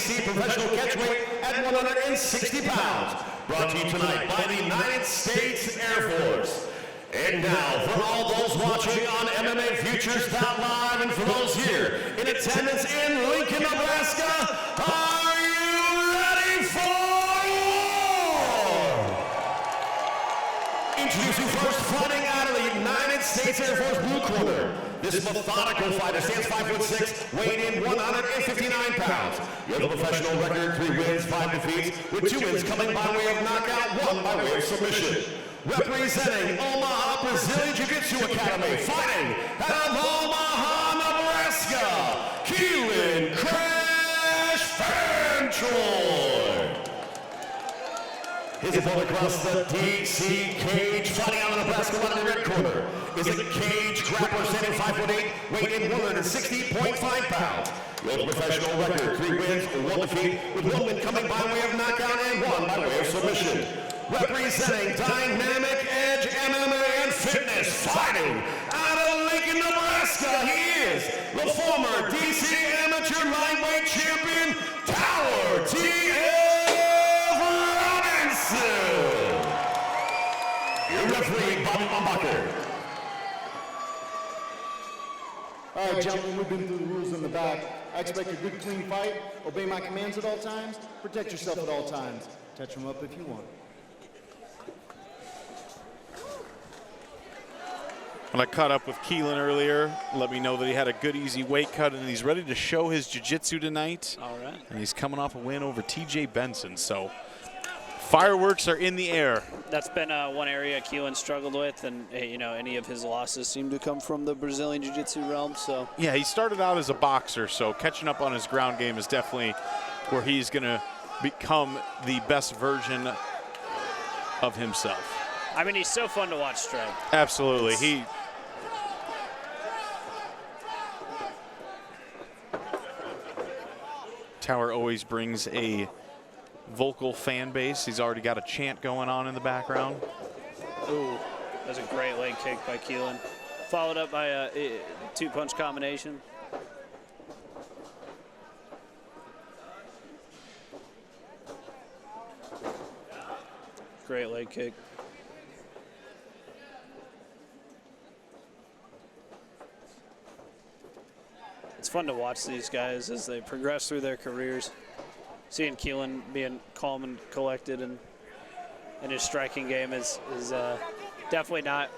WBC professional catchweight at 160 pounds. Brought to you tonight by the United States Air Force. And now, for all those watching on MMA Futures.live and for those here in attendance in Lincoln, Nebraska, are you ready for war? Introducing first, fighting out of the United States Air Force blue corner. This methodical fighter stands 5'6", weighed in 159 pounds. You have a professional record, 3 wins, 5 defeats, with 2 wins coming by way of knockout, 1 by way of submission. Representing Omaha Brazilian Jiu-Jitsu Academy, fighting out of Omaha, Nebraska, Keilen Fantroy. His opponent across the DC cage, fighting out of Nebraska, out of the red corner, is a cage grappler standing 5'8", weighed in 160.5 pounds. With a professional record, 3 wins, 1 defeat, with 1 win coming by way of knockout and 1 by way of submission. Representing Dynamic Edge MMA and Fitness, fighting out of Lincoln, Nebraska, he is the former DC Amateur Lightweight Champion, Tower T.F. Robinson. Your referee, Bobby Bumbacher. All right, gentlemen, we've been through the rules in the back. I expect a good, clean fight. Obey my commands at all times. Protect yourself at all times. Touch them up if you want. When I caught up with Keilen earlier, let me know that he had a good, easy weight cut, and he's ready to show his jiu-jitsu tonight. All right. And he's coming off a win over T.J. Benson, so fireworks are in the air. That's been one area Keilen struggled with, and you know, any of his losses seem to come from the Brazilian Jiu-Jitsu realm. So yeah, he started out as a boxer, so catching up on his ground game is definitely where he's going to become the best version of himself. I mean, he's so fun to watch strike. Absolutely. Tower always brings a vocal fan base. He's already got a chant going on in the background. Ooh, that was a great leg kick by Keilen. Followed up by a 2-punch combination. Great leg kick. It's fun to watch these guys as they progress through their careers. Seeing Keilen being calm and collected and his striking game is definitely not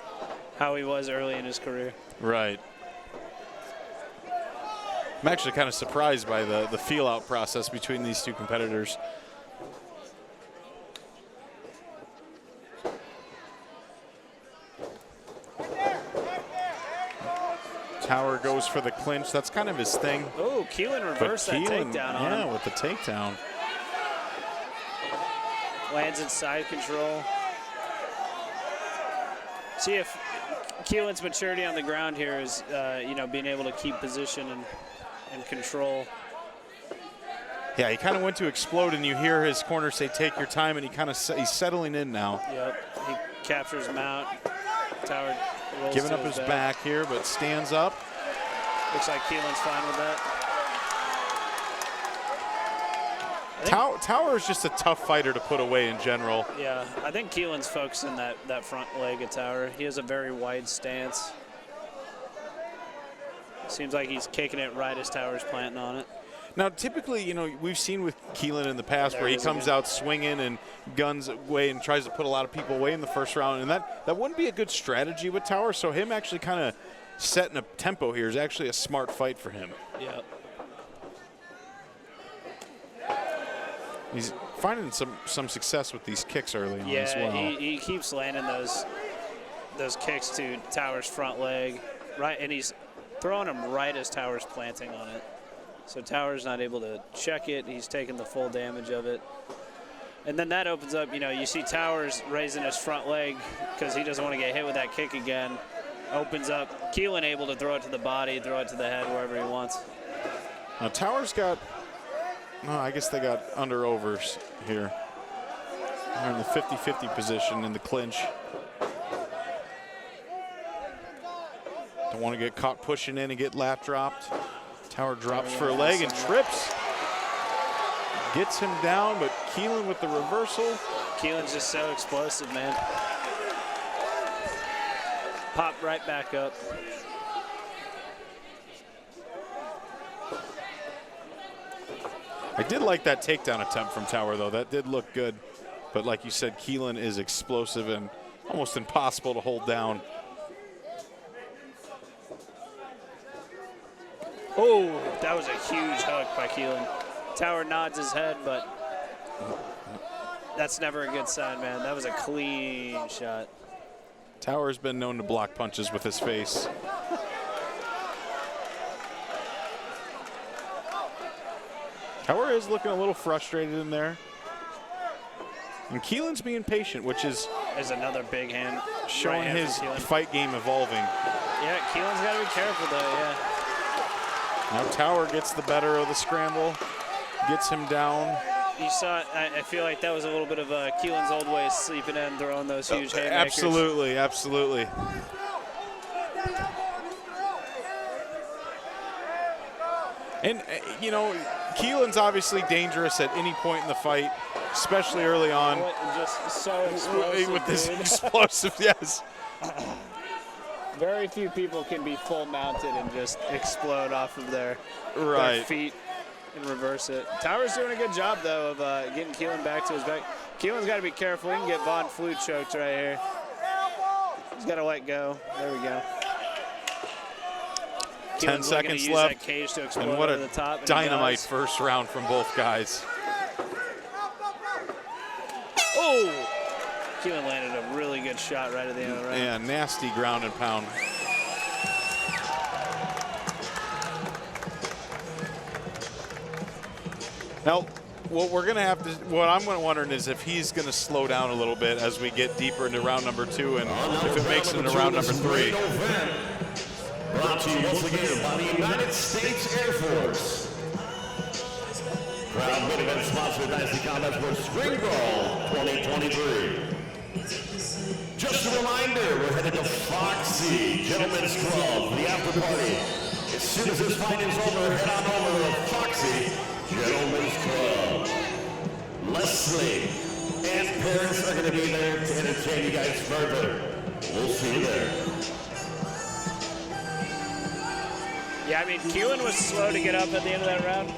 how he was early in his career. Right. I'm actually kind of surprised by the feel-out process between these two competitors. Tower goes for the clinch. That's kind of his thing. Oh, Keilen reversed that takedown on him. Yeah, with the takedown. Lands in side control. See if Keilen's maturity on the ground here is, you know, being able to keep position and control. Yeah, he kind of went to explode, and you hear his corner say, "Take your time," and he's settling in now. Yep, he captures mount. Tower rolls giving up his back here, but stands up. Looks like Keilen's fine with that. Tower is just a tough fighter to put away in general. Yeah, I think Keilen's focusing that front leg of Tower. He has a very wide stance. Seems like he's kicking it right as Tower's planting on it. Now, typically, you know, we've seen with Keilen in the past where he comes out swinging and guns away and tries to put a lot of people away in the first round, and that wouldn't be a good strategy with Tower, so him actually kind of setting a tempo here is actually a smart fight for him. Yeah. He's finding some success with these kicks early on as well. Yeah, he keeps landing those kicks to Tower's front leg, right, and he's throwing them right as Tower's planting on it. So Tower's not able to check it. He's taking the full damage of it. And then that opens up, you know, you see Towers raising his front leg because he doesn't want to get hit with that kick again. Opens up. Keilen able to throw it to the body, throw it to the head, wherever he wants. Now Towers got, no, I guess they got under overs here. They're in the 50-50 position in the clinch. Don't want to get caught pushing in and get lap dropped. Tower drops for a leg and trips. Gets him down, but Keilen with the reversal. Keilen's just so explosive, man. Pop right back up. I did like that takedown attempt from Tower, though. That did look good. But like you said, Keilen is explosive and almost impossible to hold down. Oh, that was a huge hook by Keilen. Tower nods his head, but that's never a good sign, man. That was a clean shot. Tower's been known to block punches with his face. Tower is looking a little frustrated in there. And Keilen's being patient, which is There's another big hand. showing right hand his from Keilen. fight game evolving. Yeah, Keilen's got to be careful, though, yeah. Now Tower gets the better of the scramble, gets him down. You saw it. I feel like that was a little bit of Keilen's old way of sleeping in, throwing those huge haymakers. Absolutely, absolutely. And, you know, Keilen's obviously dangerous at any point in the fight, especially early on. Just so explosive, With this dude. explosive, yes. Very few people can be full mounted and just explode off of their feet and reverse it. Tower's doing a good job, though, of getting Keilen back to his back. Keilen's got to be careful. He can get Von Flue choked right here. He's got to let go. There we go. 10 Keilen's seconds use left. that cage to explode And what over a the top, and he dynamite does. first round from both guys. Oh! Keilen landed a really good shot right at the end of the round. Yeah, nasty ground and pound. Now, what I'm wondering is if he's going to slow down a little bit as we get deeper into round number 2, and if it makes it into round number 3. Brought to you once again by the United States Air Force. Proud main event sponsor of Dynasty Combat Sports Spring Brawl 2023. Just a reminder, we're headed to Foxy Gentlemen's Club for the after party. As soon as this fight is over, head on over to Foxy Gentlemen's Club. Leslie and Paris are going to be there to entertain you guys further. We'll see you there. Yeah, I mean, Keilen was slow to get up at the end of that round.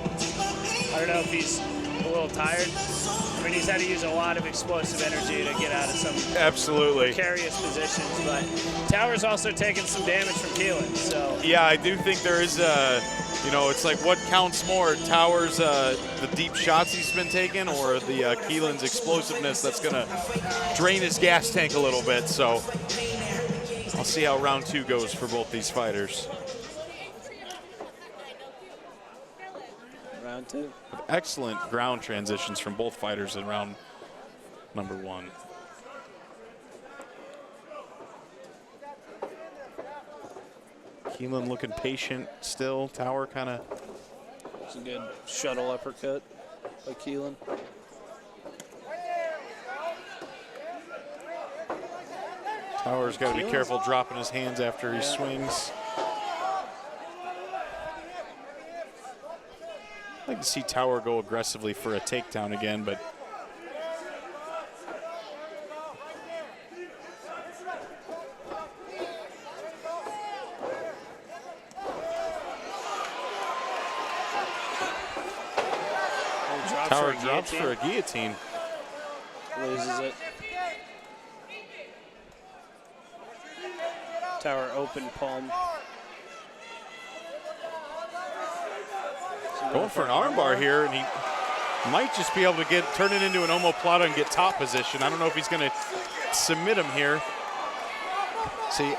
I don't know if he's a little tired. I mean, he's had to use a lot of explosive energy to get out of some precarious positions, but Tower's also taken some damage from Keilen, so. Yeah, I do think there is you know, it's like what counts more, Tower's the deep shots he's been taking, or the Keilen's explosiveness that's going to drain his gas tank a little bit. So I'll see how round 2 goes for both these fighters. Round 2. Excellent ground transitions from both fighters in round number 1. Keilen looking patient still. Tower kind of. It's a good shuttle uppercut by Keilen. Tower's got to be careful dropping his hands after he swings. I'd like to see Tower go aggressively for a takedown again, but Tower drops for a guillotine. Loses it. Tower open palm. Going for an armbar here, and he might just be able to turn it into an omoplata and get top position. I don't know if he's going to submit him here. See,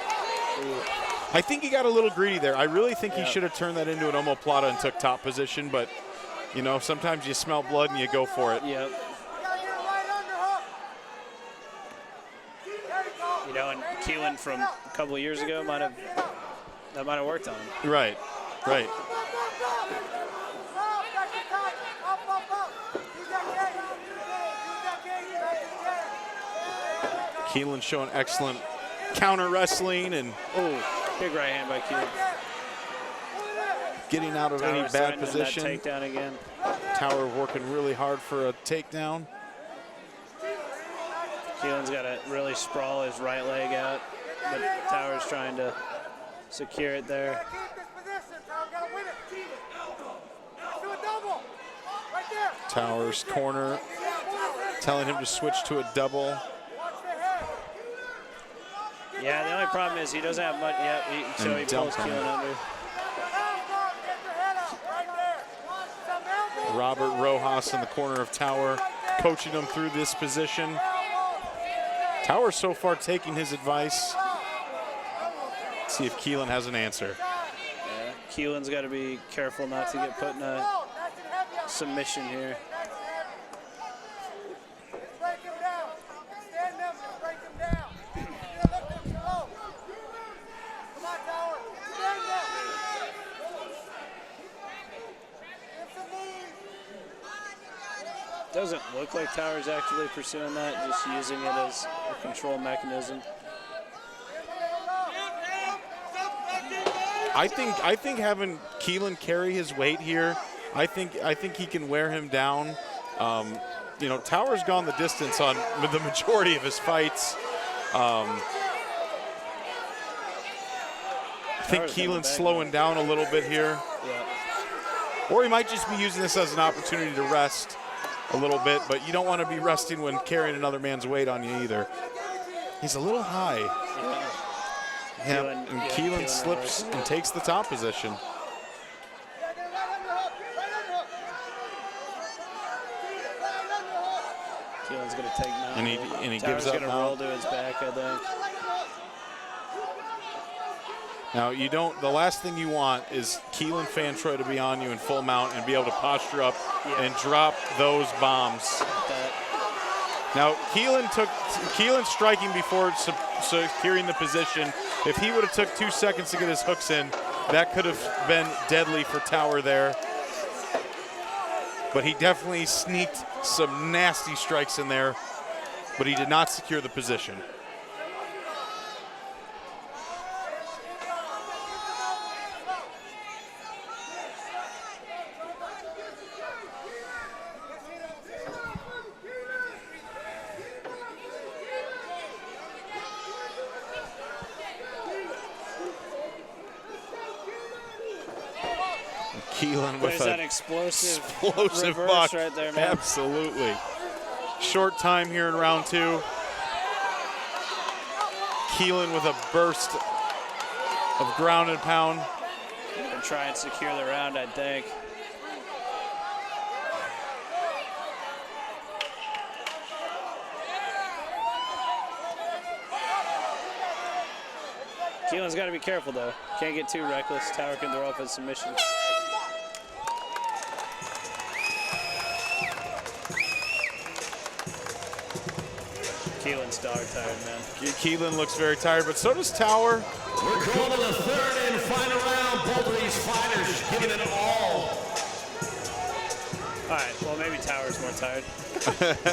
I think he got a little greedy there. I really think he should have turned that into an omoplata and took top position, but you know, sometimes you smell blood and you go for it. Yep. You know, and Keilen from a couple of years ago might have worked on him. Right, right. Keilen showing excellent counter wrestling, and oh, big right hand by Keilen. getting out of any Tower's bad threatening position. that takedown again. Tower working really hard for a takedown. Keilen's got to really sprawl his right leg out, but Tower's trying to secure it there. Tower's corner telling him to switch to a double. Yeah, the only problem is he doesn't have much yet, so he pulls Keilen under. Robert Rojas in the corner of Tower, coaching him through this position. Tower so far taking his advice. Let's see if Keilen has an answer. Yeah, Keilen's got to be careful not to get put in a submission here. Doesn't look like Tower's actually pursuing that, just using it as a control mechanism. I think having Keilen carry his weight here, I think he can wear him down. You know, Tower's gone the distance on the majority of his fights. I think Keilen's slowing down a little bit here. Yeah. Or he might just be using this as an opportunity to rest a little bit, but you don't want to be resting when carrying another man's weight on you either. He's a little high. Yeah. Keilen slips and takes the top position. Keilen's going to take now. And he Tower's gives up going to now. roll to his back, I think. Now, the last thing you want is Keilen Fantroy to be on you in full mount and be able to posture up and drop those bombs. Now, Keilen striking before securing the position. If he would have took 2 seconds to get his hooks in, that could have been deadly for Tower there. But he definitely sneaked some nasty strikes in there, but he did not secure the position. Keilen with that explosive reverse block right there, man. Absolutely. Short time here in round 2. Keilen with a burst of ground and pound. Gonna try and secure the round, I think. Keilen's got to be careful, though. Can't get too reckless. Tower can throw off his submission. Keilen's dog tired, man. Keilen looks very tired, but so does Tower. We're going to the third and final round. Both of these fighters giving it all. All right, well, maybe Tower's more tired.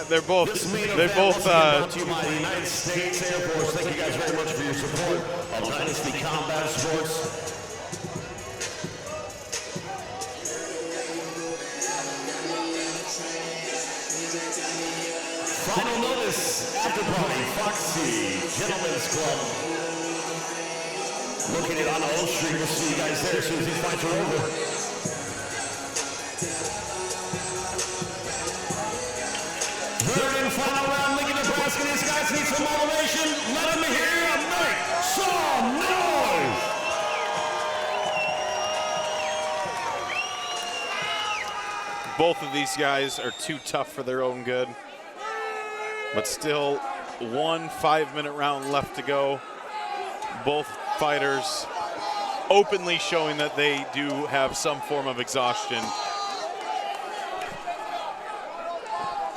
They're both. Brought to you by the United States Air Force. Thank you guys very much for your support of Dynasty Combat Sports. Final notice, after party, Foxy Gentlemen's Club. Located on O Street. We'll see you guys there as soon as these fights are over. Third and final round, Lincoln, Nebraska. These guys need some motivation. Let them hear make some noise. Both of these guys are too tough for their own good. But still, 1 5-minute round left to go. Both fighters openly showing that they do have some form of exhaustion.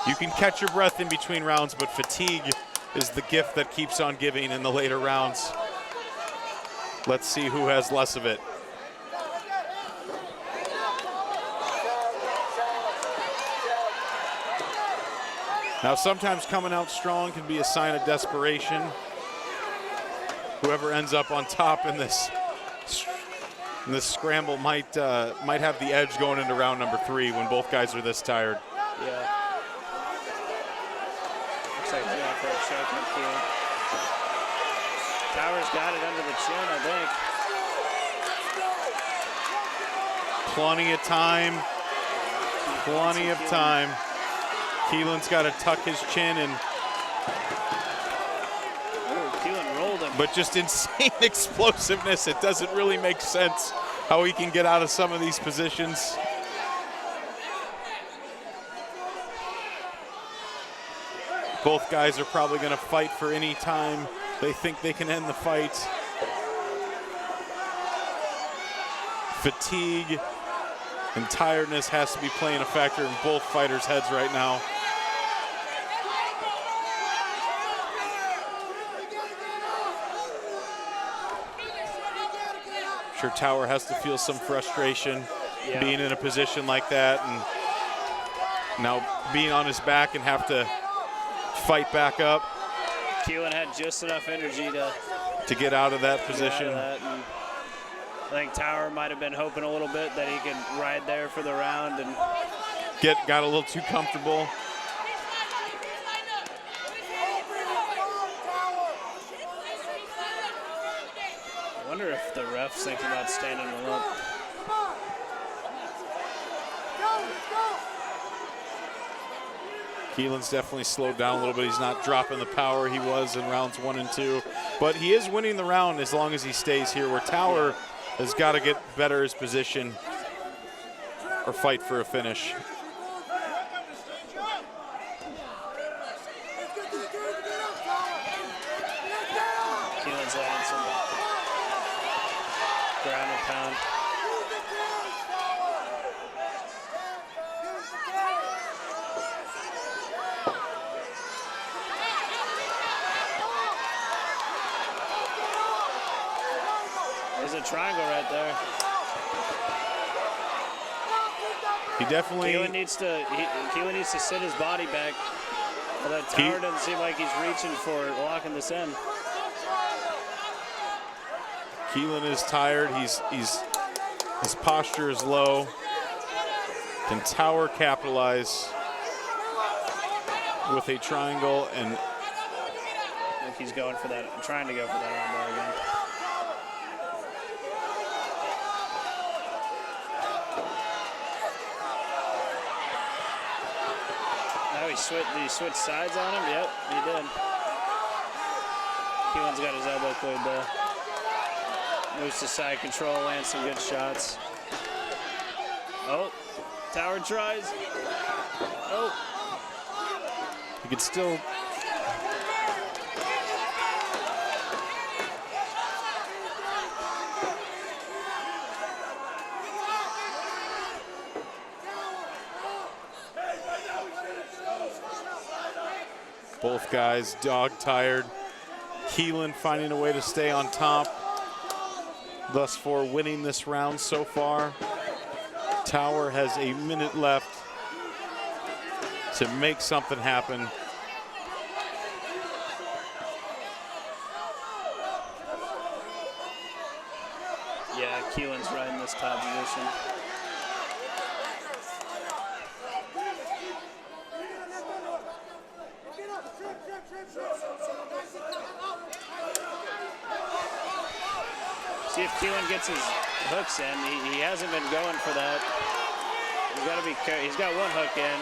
You can catch your breath in between rounds, but fatigue is the gift that keeps on giving in the later rounds. Let's see who has less of it. Now, sometimes coming out strong can be a sign of desperation. Whoever ends up on top in this And this scramble might have the edge going into round number 3 when both guys are this tired. Yeah. Looks like he's going for a choke on Keilen. Towers got it under the chin, I think. Plenty of time. Plenty of time. Keilen's got to tuck his chin and. Keilen rolled him. But just insane explosiveness. It doesn't really make sense how he can get out of some of these positions. Both guys are probably going to fight for any time they think they can end the fight. Fatigue and tiredness has to be playing a factor in both fighters' heads right now. I'm sure Tower has to feel some frustration being in a position like that and now being on his back and have to fight back up. Keilen had just enough energy to get out of that position. I think Tower might have been hoping a little bit that he could ride there for the round and got a little too comfortable. I wonder if the ref's thinking about standing him up. Keilen's definitely slowed down a little bit. He's not dropping the power he was in rounds 1 and 2, but he is winning the round as long as he stays here, where Tower has got to get better his position or fight for a finish. Keilen's adding some ground and pound. There's a triangle right there. He definitely. Keilen needs to sit his body back. Although Tower doesn't seem like he's reaching for locking this in. Keilen is tired. His posture is low. Can Tower capitalize with a triangle? And I think he's going for that. Trying to go for that armbar again. Did he switch sides on him? Yep, he did. Keilen's got his elbow cleared though. Moves to side control, lands some good shots. Oh, Tower tries. Oh. he could still. Both guys dog-tired. Keilen finding a way to stay on top. Thus far winning this round so far. Tower has a minute left to make something happen. Yeah, Keilen's right in this top position. See if Keilen gets his hooks in. He hasn't been going for that. He's got to be careful. He's got one hook in.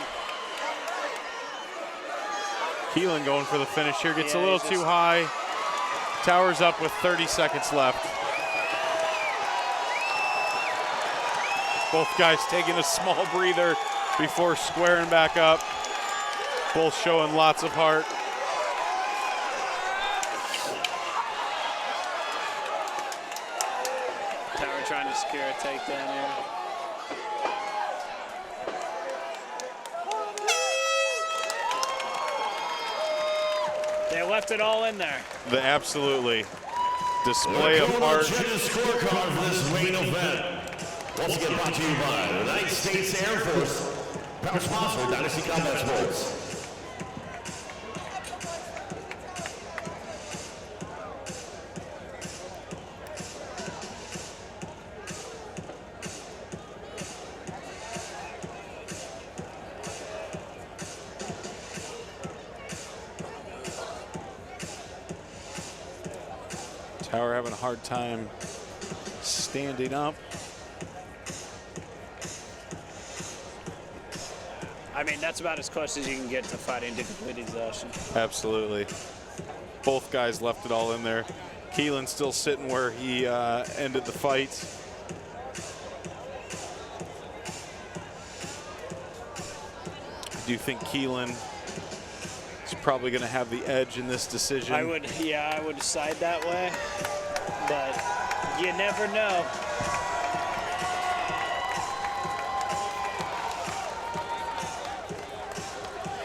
Keelan going for the finish here. Gets a little too high. Tower's up with 30 seconds left. Both guys taking a small breather before squaring back up. Both showing lots of heart. Tower trying to secure a takedown here. They left it all in there. Absolutely. Display of heart. Scorecard for this main event. Once again brought to you by the United States Air Force. Proud sponsor, Dynasty Combat Sports. Tower having a hard time standing up. I mean, that's about as close as you can get to fighting to complete exhaustion. Absolutely. Both guys left it all in there. Keilen still sitting where he ended the fight. I do think Keilen is probably going to have the edge in this decision. I would side that way, but you never know.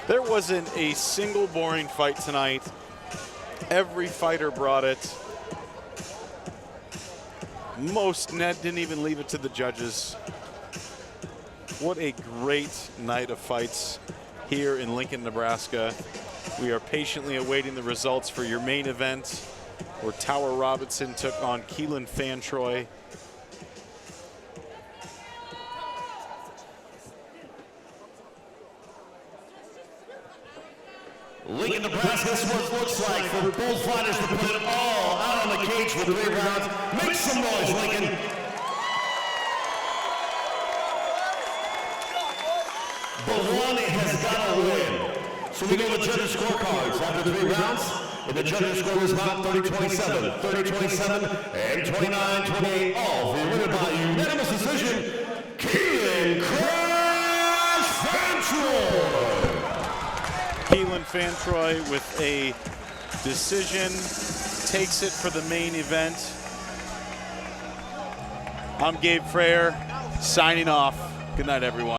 There wasn't a single boring fight tonight. Every fighter brought it. Most net didn't even leave it to the judges. What a great night of fights here in Lincoln, Nebraska. We are patiently awaiting the results for your main event, where Tower Robinson took on Keilen Fantroy. Lincoln, Nebraska, this is what it looks like for both fighters to put it all out on the cage for 3 rounds. Make some noise, Lincoln. But one has got to win. So we go to the judges' scorecards after 3 rounds. And the judges' score is now 30-27, 30-27, and 29-28. All for your winner by unanimous decision, Keilen Fantroy. Keilen Fantroy with a decision, takes it for the main event. I'm Gabe Frere, signing off. Good night, everyone.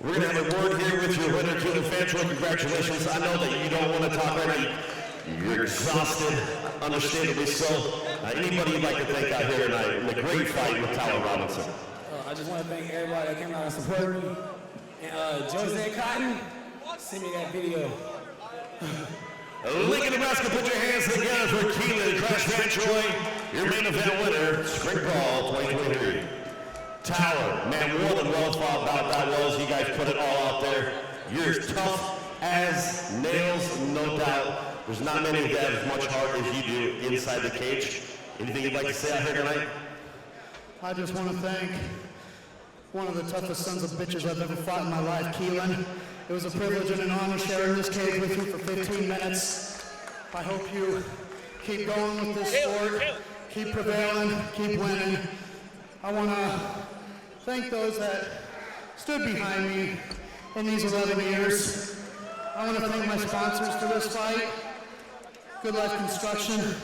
We're going to have a word here with your winner, Keilen Fantroy. Congratulations. I know that you don't want to talk right now. You're exhausted, understandably so. Anybody you'd like to thank out here tonight in the great fight with Tower Robinson? I just want to thank everybody that came out and supported me. And Jose Cotton, send me that video. Lincoln, Nebraska, put your hands together for Keilen Fantroy, your main event winner, Spring Brawl 2023. Tower, man, more than well thought about that was. You guys put it all out there. You're as tough as nails, no doubt. There's not many that have as much heart as you do inside the cage. Anything you'd like to say out here tonight? I just want to thank one of the toughest sons of bitches I've ever fought in my life, Keilen. It was a privilege and an honor sharing this cage with you for 15 minutes. I hope you keep going with this sport, keep prevailing, keep winning. I want to thank those that stood behind me in these 11 years. I want to thank my sponsors for this fight. Good Life Construction,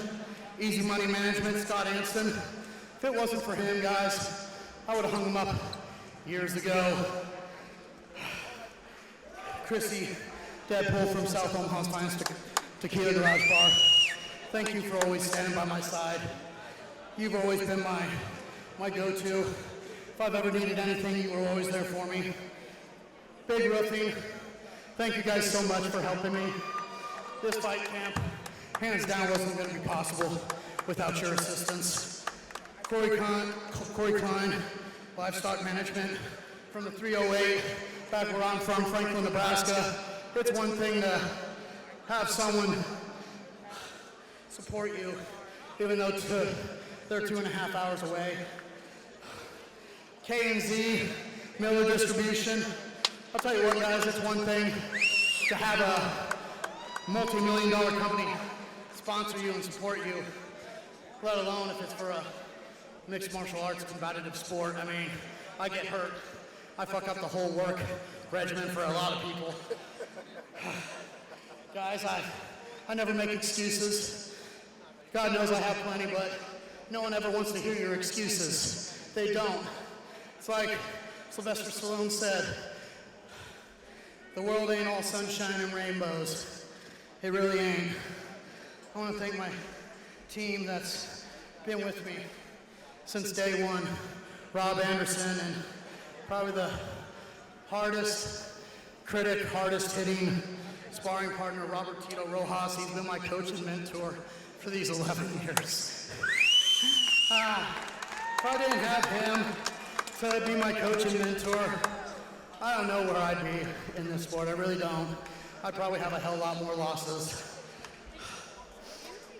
Easy Money Management, Scott Anston. If it wasn't for him, guys, I would have hung him up years ago. Chrissy, Deadpool from South Omaha's Finest Tequila Garage Bar. Thank you for always standing by my side. You've always been my go-to. If I've ever needed anything, you were always there for me. Big Roofing, thank you guys so much for helping me. This fight camp, hands down, wasn't going to be possible without your assistance. Corey Klein, Livestock Management, from the 308, back where I'm from, Franklin, Nebraska. It's one thing to have someone support you, even though they're 2.5 hours away. K&Z, Miller Distribution. I'll tell you what, guys, it's one thing to have a multi-million-dollar company sponsor you and support you, let alone if it's for a mixed martial arts competitive sport. I mean, I get hurt. I fuck up the whole work regimen for a lot of people. Guys, I never make excuses. God knows I have plenty, but no one ever wants to hear your excuses. They don't. It's like Sylvester Stallone said, the world ain't all sunshine and rainbows. It really ain't. I want to thank my team that's been with me since day one. Rob Anderson, and probably the hardest critic, hardest hitting sparring partner, Robert Tito Rojas. He's been my coach and mentor for these 11 years. If I didn't have him to be my coach and mentor, I don't know where I'd be in this sport. I really don't. I'd probably have a hell lot more losses.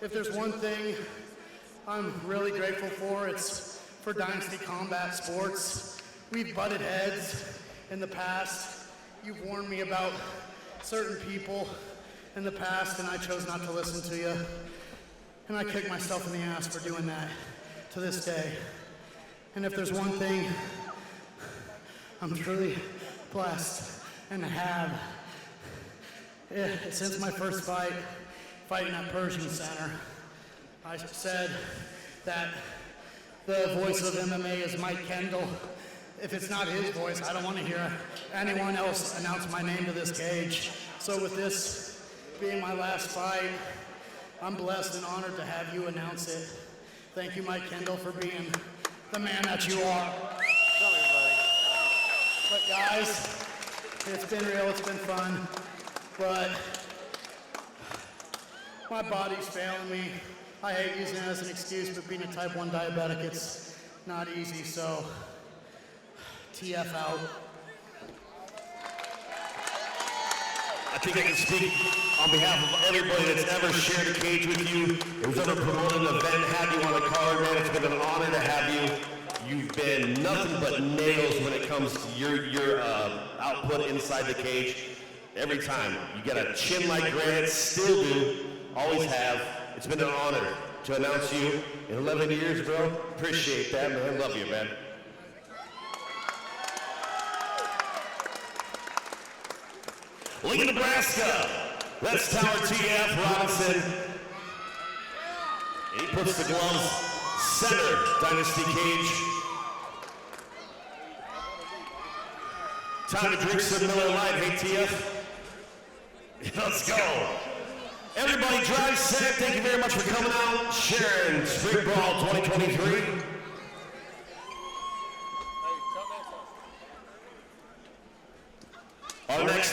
If there's one thing I'm really grateful for, it's for Dynasty Combat Sports. We've butted heads in the past. You've warned me about certain people in the past, and I chose not to listen to you. And I kick myself in the ass for doing that to this day. And if there's one thing I'm truly blessed and have, since my first fight, fighting at Pershing Center, I said that the voice of MMA is Mike Kendall. If it's not his voice, I don't want to hear anyone else announce my name to this cage. So with this being my last fight, I'm blessed and honored to have you announce it. Thank you, Mike Kendall, for being the man that you are. But guys, it's been real, it's been fun, but my body's failing me. I hate using it as an excuse, but being a type 1 diabetic, it's not easy, so TF out. I think I can speak on behalf of everybody that's ever shared a cage with you, who's ever promoted an event, had you on a card, man. It's been an honor to have you. You've been nothing but nails when it comes to your output inside the cage. Every time. You get a chin like granite, still do, always have. It's been an honor to announce you in 11 years, bro. Appreciate that, man. Love you, man. Lincoln, Nebraska. That's Tower TF Robinson. He puts the gloves center, Dynasty cage. Time to drink some Miller Lite, hey TF. Let's go. Everybody drive set. Thank you very much for coming out, sharing Spring Brawl 2023. Our next